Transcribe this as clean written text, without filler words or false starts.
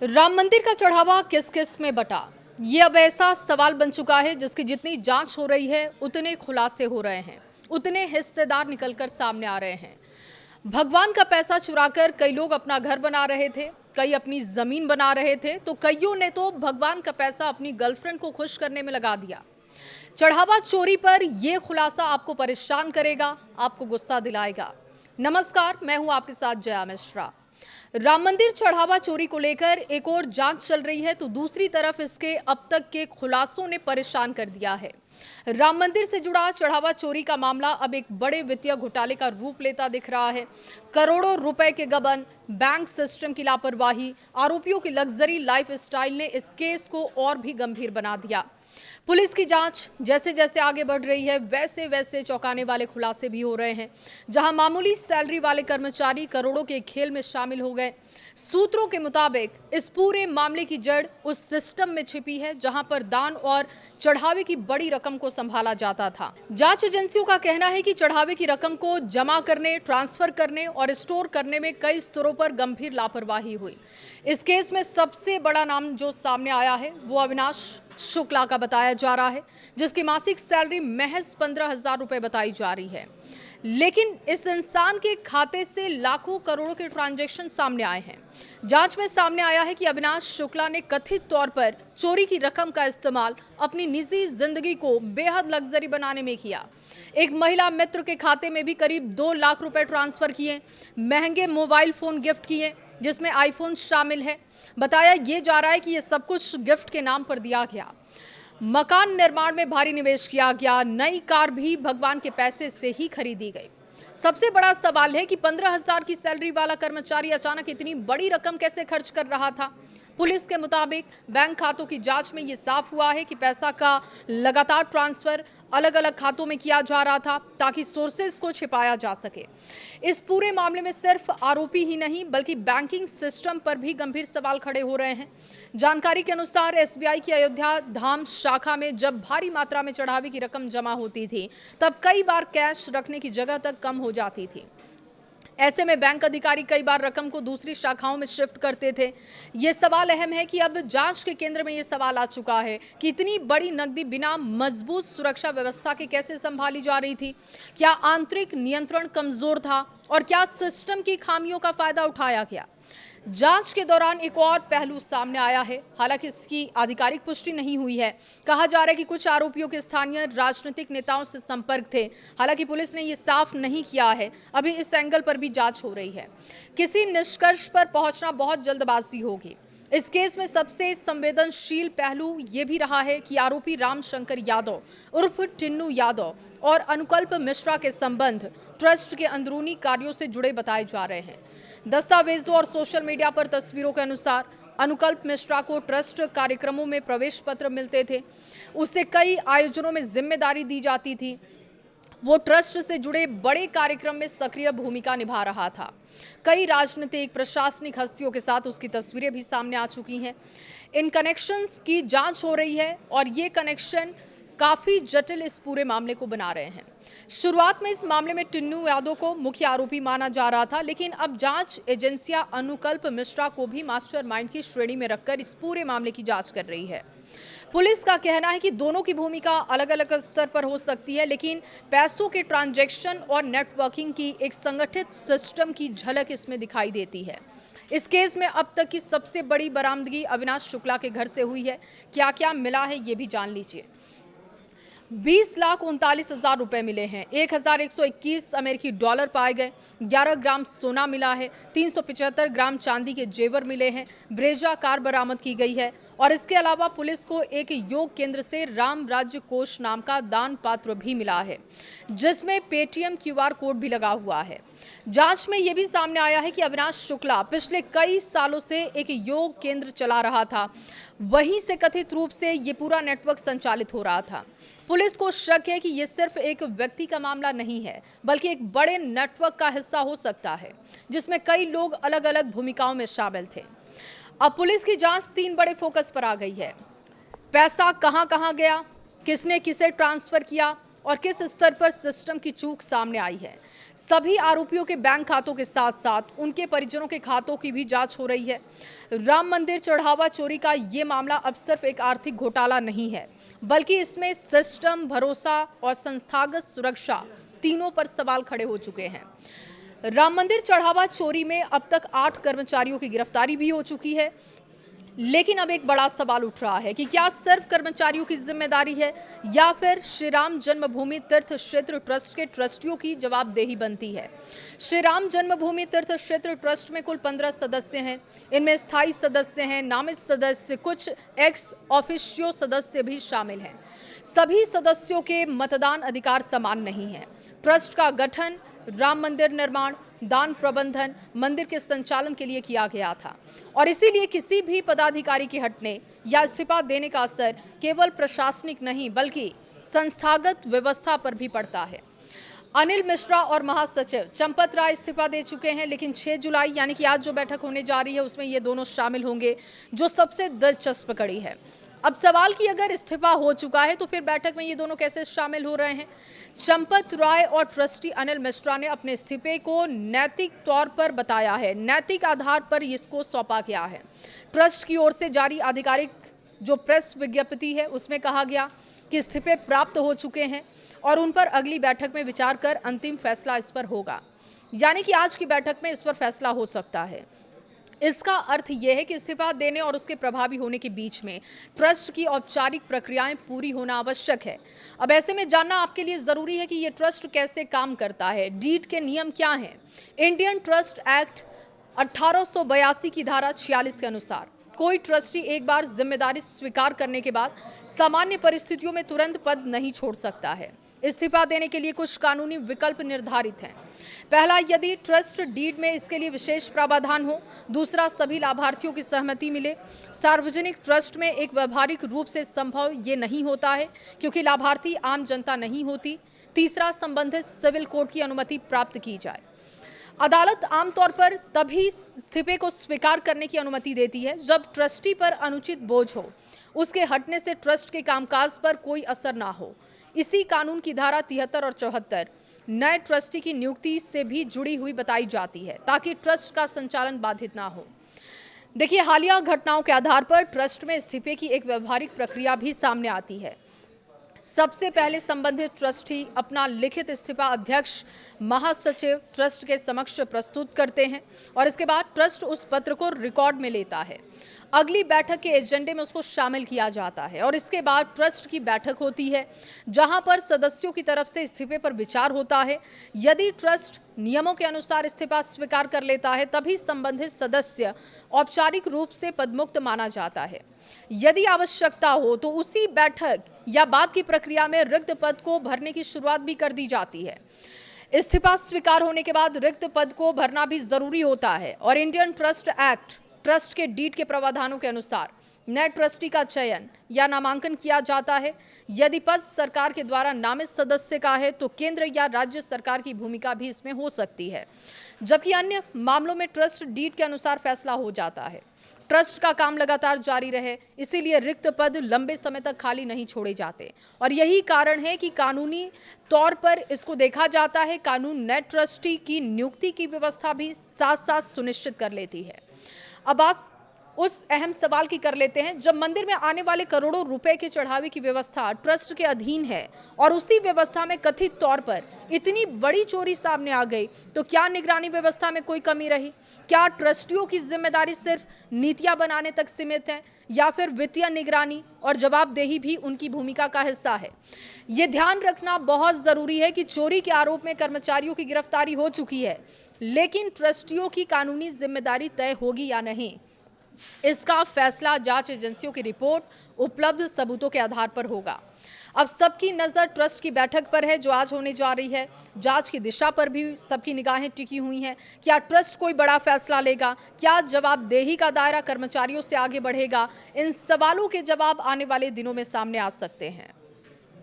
राम मंदिर का चढ़ावा किस किस में बटा, ये अब ऐसा सवाल बन चुका है जिसकी जितनी जांच हो रही है उतने खुलासे हो रहे हैं, उतने हिस्सेदार निकलकर सामने आ रहे हैं। भगवान का पैसा चुराकर कई लोग अपना घर बना रहे थे, कई अपनी जमीन बना रहे थे, तो कईयों ने तो भगवान का पैसा अपनी गर्लफ्रेंड को खुश करने में लगा दिया। चढ़ावा चोरी पर यह खुलासा आपको परेशान करेगा, आपको गुस्सा दिलाएगा। नमस्कार, मैं हूं आपके साथ जया मिश्रा। राम मंदिर चढ़ावा चोरी को लेकर एक और जांच चल रही है, तो दूसरी तरफ इसके अब तक के खुलासों ने परेशान कर दिया है। राम मंदिर से जुड़ा चढ़ावा चोरी का मामला अब एक बड़े वित्तीय घोटाले का रूप लेता दिख रहा है। करोड़ों रुपए के गबन, बैंक सिस्टम की लापरवाही, आरोपियों की लग्जरी लाइफस्टाइल ने इस केस को और भी गंभीर बना दिया। पुलिस की जांच जैसे जैसे आगे बढ़ रही है, वैसे वैसे चौंकाने वाले खुलासे भी हो रहे हैं। जहां मामूली सैलरी वाले कर्मचारी करोड़ों के खेल में शामिल हो गए। सूत्रों के मुताबिक इस पूरे मामले की जड़ उस सिस्टम में छिपी है जहां पर दान और चढ़ावे की बड़ी रकम को संभाला जाता था। जांच एजेंसियों का कहना है कि चढ़ावे की रकम को जमा करने, ट्रांसफर करने और स्टोर करने में कई स्तरों पर गंभीर लापरवाही हुई। इस केस में सबसे बड़ा नाम जो सामने आया है वो अविनाश शुक्ला का बताया जा रहा है, जिसकी मासिक सैलरी महज 15,000 रुपए बताई जा रही है। लेकिन इस इंसान के खाते से लाखों करोड़ों के ट्रांजैक्शन सामने आए हैं। जांच में सामने आया है कि अविनाश शुक्ला ने कथित तौर पर चोरी की रकम का इस्तेमाल अपनी निजी जिंदगी को बेहद लग्जरी बनाने में किया। एक महिला मित्र के खाते में भी करीब 2 लाख रुपए ट्रांसफर किए, महंगे मोबाइल फोन गिफ्ट किए जिसमें आईफोन शामिल है। बताया ये जा रहा है कि ये सब कुछ गिफ्ट के नाम पर दिया गया। मकान निर्माण में भारी निवेश किया गया, नई कार भी भगवान के पैसे से ही खरीदी गई। सबसे बड़ा सवाल है कि 15,000 की सैलरी वाला कर्मचारी अचानक इतनी बड़ी रकम कैसे खर्च कर रहा था। पुलिस के मुताबिक बैंक खातों की जांच में ये साफ हुआ है कि पैसा का लगातार ट्रांसफर अलग अलग खातों में किया जा रहा था ताकि सोर्सेज को छिपाया जा सके। इस पूरे मामले में सिर्फ आरोपी ही नहीं बल्कि बैंकिंग सिस्टम पर भी गंभीर सवाल खड़े हो रहे हैं। जानकारी के अनुसार एसबीआई की अयोध्या धाम शाखा में जब भारी मात्रा में चढ़ावे की रकम जमा होती थी तब कई बार कैश रखने की जगह तक कम हो जाती थी। ऐसे में बैंक अधिकारी कई बार रकम को दूसरी शाखाओं में शिफ्ट करते थे। ये सवाल अहम है कि अब जांच के केंद्र में ये सवाल आ चुका है कि इतनी बड़ी नकदी बिना मजबूत सुरक्षा व्यवस्था के कैसे संभाली जा रही थी। क्या आंतरिक नियंत्रण कमजोर था और क्या सिस्टम की खामियों का फायदा उठाया गया। जांच के दौरान एक और पहलू सामने आया है, हालांकि इसकी आधिकारिक पुष्टि नहीं हुई है। कहा जा रहा है कि कुछ आरोपियों के स्थानीय राजनीतिक नेताओं से संपर्क थे, हालांकि पुलिस ने यह साफ नहीं किया है। अभी इस एंगल पर भी जांच हो रही है। किसी निष्कर्ष पर पहुंचना बहुत जल्दबाजी होगी। इस केस में सबसे संवेदनशील पहलू ये भी रहा है कि आरोपी रामशंकर यादव उर्फ टिन्नू यादव और अनुकल्प मिश्रा के संबंध ट्रस्ट के अंदरूनी कार्यों से जुड़े बताए जा रहे हैं। दस्तावेजों और सोशल मीडिया पर तस्वीरों के अनुसार अनुकल्प मिश्रा को ट्रस्ट कार्यक्रमों में प्रवेश पत्र मिलते थे, उसे कई आयोजनों में जिम्मेदारी दी जाती थी। वो ट्रस्ट से जुड़े बड़े कार्यक्रम में सक्रिय भूमिका निभा रहा था। कई राजनीतिक प्रशासनिक हस्तियों के साथ उसकी तस्वीरें भी सामने आ चुकी हैं। इन कनेक्शंस की जांच हो रही है और ये कनेक्शन काफी जटिल इस पूरे मामले को बना रहे हैं। शुरुआत में इस मामले में टिन्नू यादव को मुख्य आरोपी माना जा रहा था, लेकिन अब जांच एजेंसियां अनुकल्प मिश्रा को भी मास्टरमाइंड की श्रेणी में रखकर इस पूरे मामले की जांच कर रही है। पुलिस का कहना है कि दोनों की भूमिका अलग अलग स्तर पर हो सकती है, लेकिन पैसों के ट्रांजैक्शन और नेटवर्किंग की एक संगठित सिस्टम की झलक इसमें दिखाई देती है। इस केस में अब तक की सबसे बड़ी बरामदगी अविनाश शुक्ला के घर से हुई है। क्या क्या मिला है ये भी जान लीजिए। 20,39,000 रुपए मिले हैं, 1,121 अमेरिकी डॉलर पाए गए, 11 ग्राम सोना मिला है, 375 ग्राम चांदी के जेवर मिले हैं, ब्रेजा कार बरामद की गई है और इसके अलावा पुलिस को एक योग केंद्र से राम राज्य कोष नाम का दान पात्र भी मिला है, जिसमें पेटीएम क्यूआर कोड भी लगा हुआ है। जांच में यह भी सामने आया है कि अविनाश शुक्ला पिछले कई सालों से एक योग केंद्र चला रहा था, वहीं से कथित रूप से ये पूरा नेटवर्क संचालित हो रहा था। पुलिस को शक है कि यह सिर्फ एक व्यक्ति का मामला नहीं है बल्कि एक बड़े नेटवर्क का हिस्सा हो सकता है जिसमें कई लोग अलग अलग भूमिकाओं में शामिल थे। अब पुलिस की जांच 3 बड़े फोकस पर आ गई है। पैसा कहां कहां गया, किसने किसे ट्रांसफर किया, और किस स्तर पर सिस्टम की चूक सामने आई है। सभी आरोपियों के बैंक खातों के साथ साथ उनके परिजनों के खातों की भी जांच हो रही है। राम मंदिर चढ़ावा चोरी का ये मामला अब सिर्फ एक आर्थिक घोटाला नहीं है, बल्कि इसमें सिस्टम, भरोसा और संस्थागत सुरक्षा तीनों पर सवाल खड़े हो चुके हैं। राम मंदिर चढ़ावा चोरी में अब तक 8 कर्मचारियों की गिरफ्तारी भी हो चुकी है, लेकिन अब एक बड़ा सवाल उठ रहा है कि क्या सिर्फ कर्मचारियों की जिम्मेदारी है या फिर श्री राम जन्मभूमि तीर्थ क्षेत्र ट्रस्ट के ट्रस्टियों की जवाबदेही बनती है। श्री राम जन्मभूमि तीर्थ क्षेत्र ट्रस्ट में कुल 15 सदस्य हैं। इनमें स्थायी सदस्य हैं, नामित सदस्य, कुछ एक्स ऑफिशियो सदस्य भी शामिल हैं। सभी सदस्यों के मतदान अधिकार समान नहीं है। ट्रस्ट का गठन राम मंदिर निर्माण, दान प्रबंधन, मंदिर के संचालन के लिए किया गया था और इसीलिए किसी भी पदाधिकारी के हटने या इस्तीफा देने का असर केवल प्रशासनिक नहीं बल्कि संस्थागत व्यवस्था पर भी पड़ता है। अनिल मिश्रा और महासचिव चंपत राय इस्तीफा दे चुके हैं, लेकिन 6 जुलाई यानी कि आज जो बैठक होने जा रही है उसमें ये दोनों शामिल होंगे, जो सबसे दिलचस्प कड़ी है। अब सवाल कि अगर इस्तीफा हो चुका है तो फिर बैठक में ये दोनों कैसे शामिल हो रहे हैं। चंपत राय और ट्रस्टी अनिल मिश्रा ने अपने इस्तीफे को नैतिक तौर पर बताया है, नैतिक आधार पर इसको सौंपा गया है। ट्रस्ट की ओर से जारी आधिकारिक जो प्रेस विज्ञप्ति है उसमें कहा गया कि इस्तीफे प्राप्त हो चुके हैं और उन पर अगली बैठक में विचार कर अंतिम फैसला इस पर होगा, यानी कि आज की बैठक में इस पर फैसला हो सकता है। इसका अर्थ यह है कि इस्तीफा देने और उसके प्रभावी होने के बीच में ट्रस्ट की औपचारिक प्रक्रियाएं पूरी होना आवश्यक है। अब ऐसे में जानना आपके लिए जरूरी है कि यह ट्रस्ट कैसे काम करता है, डीड के नियम क्या हैं। इंडियन ट्रस्ट एक्ट 1882 की धारा 46 के अनुसार कोई ट्रस्टी एक बार जिम्मेदारी स्वीकार करने के बाद सामान्य परिस्थितियों में तुरंत पद नहीं छोड़ सकता है। इस्तीफा देने के लिए कुछ कानूनी विकल्प निर्धारित हैं। पहला, यदि ट्रस्ट डीड में इसके लिए विशेष प्रावधान हो। दूसरा, सभी लाभार्थियों की सहमति मिले। सार्वजनिक ट्रस्ट में एक व्यवहारिक रूप से संभव ये नहीं होता है क्योंकि लाभार्थी आम जनता नहीं होती। तीसरा, संबंधित सिविल कोर्ट की अनुमति प्राप्त की जाए। अदालत आमतौर पर तभी इस्तीफे को स्वीकार करने की अनुमति देती है जब ट्रस्टी पर अनुचित बोझ हो, उसके हटने से ट्रस्ट के कामकाज पर कोई असर ना हो। इसी कानून की धारा 73 और 74 नए ट्रस्टी की नियुक्ति से भी जुड़ी हुई बताई जाती है ताकि ट्रस्ट का संचालन बाधित ना हो। देखिए, हालिया घटनाओं के आधार पर ट्रस्ट में इस्तीफे की एक व्यवहारिक प्रक्रिया भी सामने आती है। सबसे पहले संबंधित ट्रस्टी अपना लिखित इस्तीफा अध्यक्ष, महासचिव ट्रस्ट के समक्ष प्रस्तुत करते हैं और इसके बाद ट्रस्ट उस पत्र को रिकॉर्ड में लेता है। अगली बैठक के एजेंडे में उसको शामिल किया जाता है और इसके बाद ट्रस्ट की बैठक होती है जहां पर सदस्यों की तरफ से इस्तीफे पर विचार होता है। यदि ट्रस्ट नियमों के अनुसार इस्तीफा स्वीकार कर लेता है तभी संबंधित सदस्य औपचारिक रूप से पदमुक्त माना जाता है। यदि आवश्यकता हो तो उसी बैठक या बाद की प्रक्रिया में रिक्त पद को भरने की शुरुआत भी कर दी जाती है। इस्तीफा स्वीकार होने के बाद रिक्त पद को भरना भी जरूरी होता है और इंडियन ट्रस्ट एक्ट ट्रस्ट के डीड के प्रावधानों के अनुसार नए ट्रस्टी का चयन या नामांकन किया जाता है। यदि पद सरकार के द्वारा नामित सदस्य का है तो केंद्र या राज्य सरकार की भूमिका भी इसमें हो सकती है, जबकि अन्य मामलों में ट्रस्ट डीड के अनुसार फैसला हो जाता है। ट्रस्ट का काम लगातार जारी रहे, इसीलिए रिक्त पद लंबे समय तक खाली नहीं छोड़े जाते और यही कारण है कि कानूनी तौर पर इसको देखा जाता है। कानून नए ट्रस्टी की नियुक्ति की व्यवस्था भी साथ साथ सुनिश्चित कर लेती है। अब बात उस अहम सवाल की कर लेते हैं, जब मंदिर में आने वाले करोड़ों रुपए के चढ़ावे की व्यवस्था ट्रस्ट के अधीन है और उसी व्यवस्था में कथित तौर पर इतनी बड़ी चोरी सामने आ गई तो क्या निगरानी व्यवस्था में कोई कमी रही? क्या ट्रस्टियों की जिम्मेदारी सिर्फ नीतियां बनाने तक सीमित है या फिर वित्तीय निगरानी और जवाबदेही भी उनकी भूमिका का हिस्सा है? ये ध्यान रखना बहुत जरूरी है कि चोरी के आरोप में कर्मचारियों की गिरफ्तारी हो चुकी है, लेकिन ट्रस्टियों की कानूनी जिम्मेदारी तय होगी या नहीं, इसका फैसला जांच एजेंसियों की रिपोर्ट, उपलब्ध सबूतों के आधार पर होगा। अब सबकी नजर ट्रस्ट की बैठक पर है जो आज होने जा रही है। जांच की दिशा पर भी सबकी निगाहें टिकी हुई हैं। क्या ट्रस्ट कोई बड़ा फैसला लेगा? क्या जवाबदेही का दायरा कर्मचारियों से आगे बढ़ेगा? इन सवालों के जवाब आने वाले दिनों में सामने आ सकते हैं।